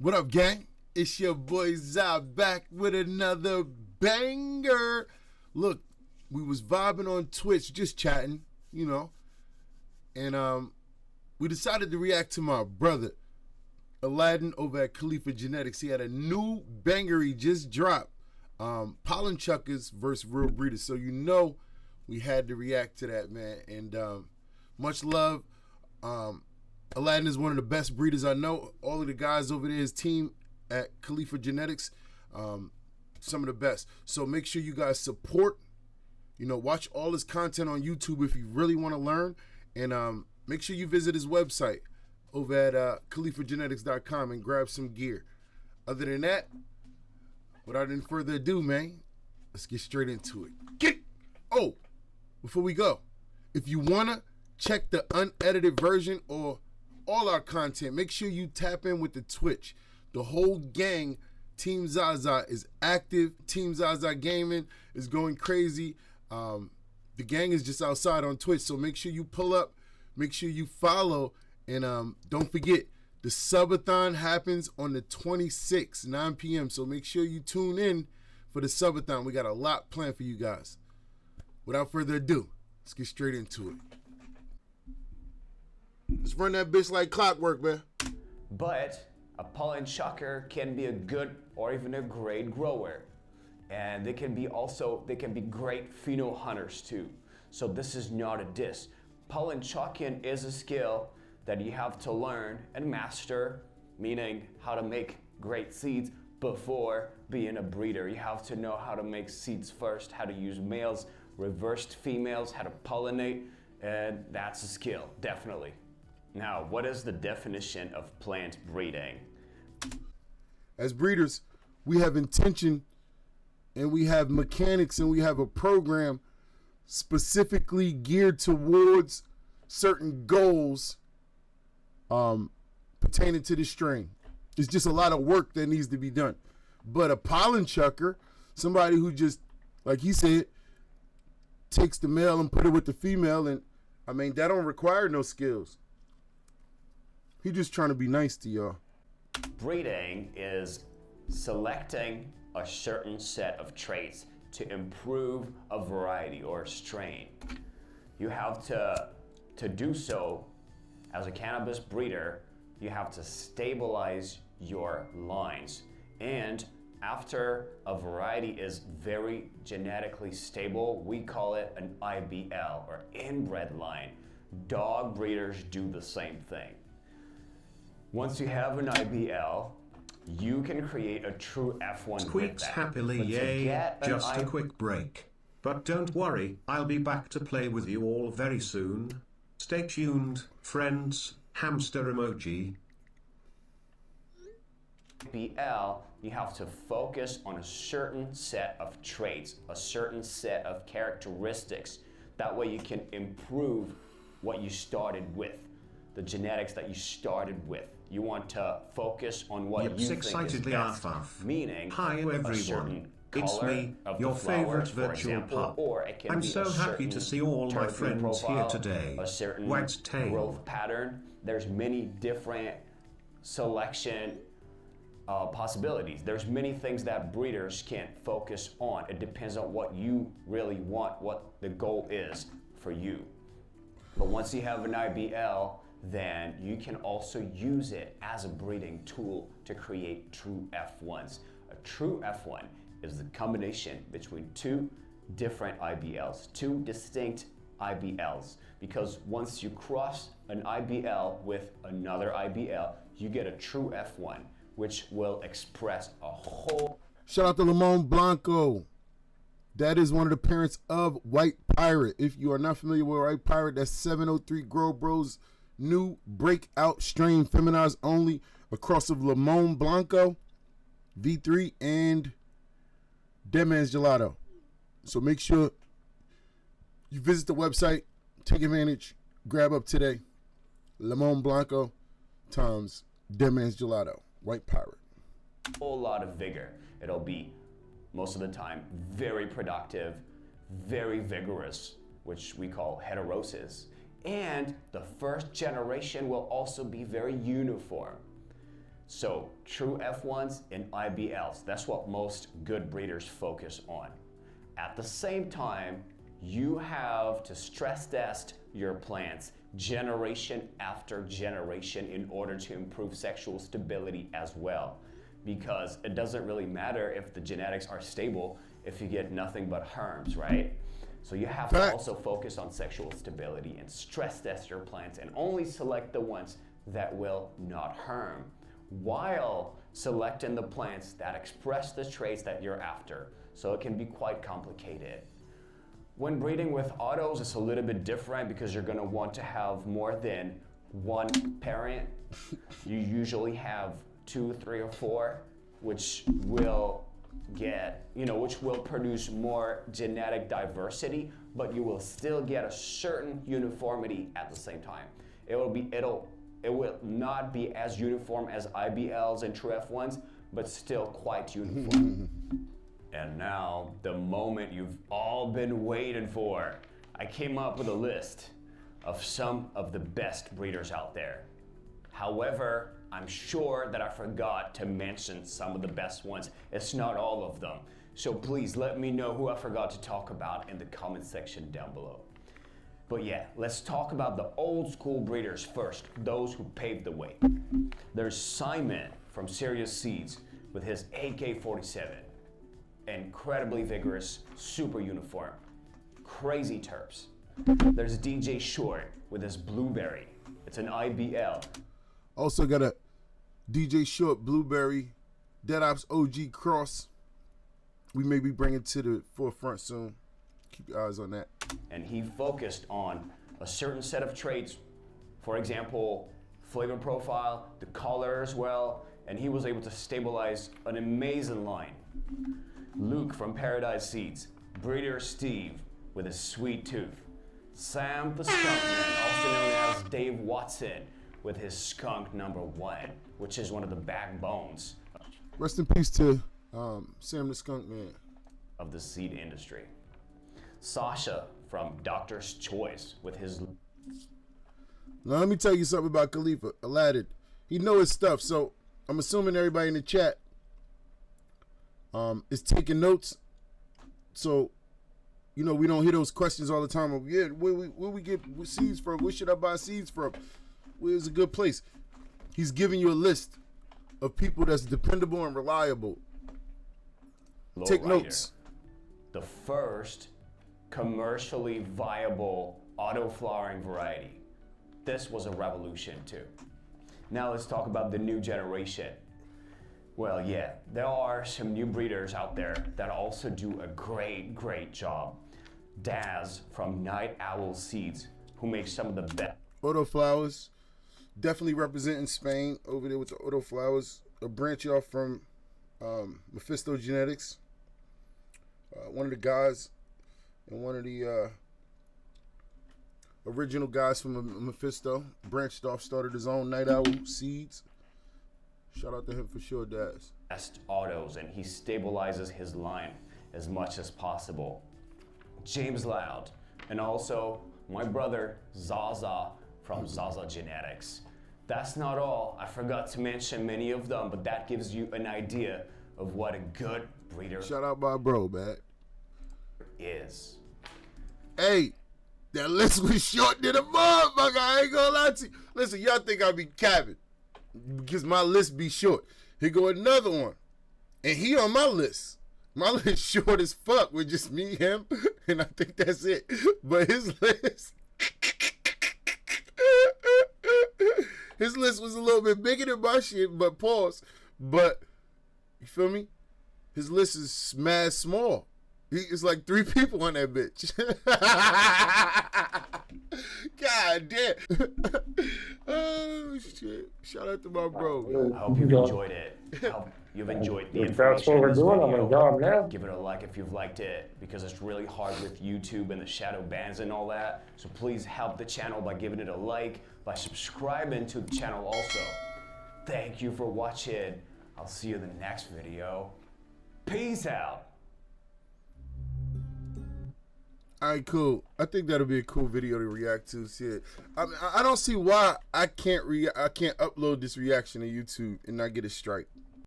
What up, gang? It's your boy ZaZa back with another banger. Look, we was vibing on Twitch, just chatting, and we decided to react to my brother, Aladdin, over at Khalifa Genetics. He had a new banger he just dropped, Pollen Chuckers versus Real Breeders. So we had to react to that, man. And much love. Aladdin is one of the best breeders I know. All of the guys over there, his team at Khalifa Genetics, some of the best. So make sure you guys support, watch all his content on YouTube if you really want to learn. And make sure you visit his website over at khalifagenetics.com and grab some gear. Other than that, without any further ado, man, let's get straight into it. Oh, before we go, if you want to check the unedited version or all our content, make sure you tap in with the Twitch. The whole gang, Team ZaZa, is active. Team ZaZa Gaming is going crazy. The gang is just outside on Twitch, so make sure you pull up, make sure you follow, and don't forget, the subathon happens on the 26th, 9 p.m., so make sure you tune in for the subathon. We got a lot planned for you guys. Without further ado, let's get straight into it. Let's run that bitch like clockwork, man. But a pollen chucker can be a good or even a great grower. And they can be great pheno hunters too. So this is not a diss. Pollen chucking is a skill that you have to learn and master, meaning how to make great seeds before being a breeder. You have to know how to make seeds first, how to use males, reversed females, how to pollinate, and that's a skill, definitely. Now, what is the definition of plant breeding? As breeders, we have intention and we have mechanics and we have a program specifically geared towards certain goals pertaining to the strain. It's just a lot of work that needs to be done. But a pollen chucker, somebody who just, like he said, takes the male and put it with the female, and I mean, that don't require no skills. He just trying to be nice to y'all. Breeding is selecting a certain set of traits to improve a variety or a strain. You have to do so as a cannabis breeder. You have to stabilize your lines, and after a variety is very genetically stable, we call it an IBL or inbred line. Dog breeders do the same thing. Once you have an IBL, you can create a true F1 Squeaks happily, yay, just a quick break. But don't worry, I'll be back to play with you all very soon. Stay tuned, friends. Hamster emoji. IBL, you have to focus on a certain set of traits, a certain set of characteristics. That way you can improve what you started with, the genetics that you started with. You want to focus on what you think is best, meaning hi everyone, it's me, your favorite virtual pup. I'm so happy to see all my friends here today. A certain Wag's tail. Growth pattern. There's many different selection possibilities. There's many things that breeders can't focus on. It depends on what you really want, what the goal is for you. But once you have an IBL, then you can also use it as a breeding tool to create true F1s. A true F1 is the combination between two different IBLs, two distinct IBLs, because once you cross an IBL with another IBL, you get a true F1, which will express a whole... Shout out to Limon Blanco. That is one of the parents of White Pirate. If you are not familiar with White Pirate, that's 703 Grow Bros' new breakout strain, feminized only, a cross of Limon Blanco, V3, and Dead Man's Gelato. So make sure you visit the website, take advantage, grab up today. Limon Blanco times Dead Man's Gelato, White Pirate. Whole lot of vigor. It'll be, most of the time, very productive, very vigorous, which we call heterosis. And the first generation will also be very uniform. So true F1s and IBLs, that's what most good breeders focus on. At the same time, you have to stress test your plants generation after generation in order to improve sexual stability as well. Because it doesn't really matter if the genetics are stable if you get nothing but herms, right? So you have to also focus on sexual stability and stress test your plants and only select the ones that will not herm, while selecting the plants that express the traits that you're after. So it can be quite complicated. When breeding with autos, it's a little bit different because you're gonna want to have more than one parent. You usually have 2, 3, or 4, which will which will produce more genetic diversity, but you will still get a certain uniformity at the same time. It will not be as uniform as IBLs and true F1s, but still quite uniform. And now, the moment you've all been waiting for. I came up with a list of some of the best breeders out there. However, I'm sure that I forgot to mention some of the best ones. It's not all of them. So please let me know who I forgot to talk about in the comment section down below. But yeah, let's talk about the old school breeders first, those who paved the way. There's Simon from Serious Seeds with his AK-47. Incredibly vigorous, super uniform, crazy terps. There's DJ Short with his Blueberry. It's an IBL. Also got a DJ Short Blueberry Dead Ops OG Cross. We may be bringing to the forefront soon. Keep your eyes on that. And he focused on a certain set of traits. For example, flavor profile, the color as well, and he was able to stabilize an amazing line. Luke from Paradise Seeds, Breeder Steve with his sweet tooth, Sam the Skunkman, also known as Dave Watson, with his skunk #1, which is one of the backbones. Rest in peace to Sam the Skunk Man of the seed industry. Sasha from Doctor's Choice with his. Now let me tell you something about Khalifa, Aladdin. He know his stuff, so I'm assuming everybody in the chat is taking notes. So, we don't hear those questions all the time of, yeah, where we get seeds from? Where should I buy seeds from? Where's a good place? He's giving you a list of people that's dependable and reliable. Take notes. The first commercially viable auto-flowering variety. This was a revolution too. Now let's talk about the new generation. Well, yeah, there are some new breeders out there that also do a great job. Daz from Night Owl Seeds, who makes some of the best. Autoflowers, definitely representing Spain over there with the autoflowers. A branch off from Mephisto Genetics. One of the guys and one of the original guys from Mephisto branched off, started his own Night Owl Seeds. Shout out to him for sure, Daz. Best autos, and he stabilizes his line as much as possible. James Loud, and also my brother ZaZa from ZaZa Genetics. That's not all. I forgot to mention many of them, but that gives you an idea of what a good breeder. Shout out my bro, man. Is. Hey, that list was short than a motherfucker. I ain't gonna lie to you. Listen, y'all think I be capping because my list be short. Here go another one, and he on my list. My list short as fuck with just me, him, and I think that's it. But his list, his list was a little bit bigger than my shit. But pause. But you feel me? His list is mad small. It's like 3 people on that bitch. God damn. Oh, shit. Shout out to my bro. I hope you've enjoyed it. I hope you've enjoyed the information. That's what we're doing. I'm gonna job now. Give it a like if you've liked it, because it's really hard with YouTube and the shadow bans and all that. So please help the channel by giving it a like, by subscribing to the channel also. Thank you for watching. I'll see you in the next video. Peace out. All right, cool. I think that'll be a cool video to react to. Shit, I mean, I don't see why I can't upload this reaction to YouTube and not get a strike.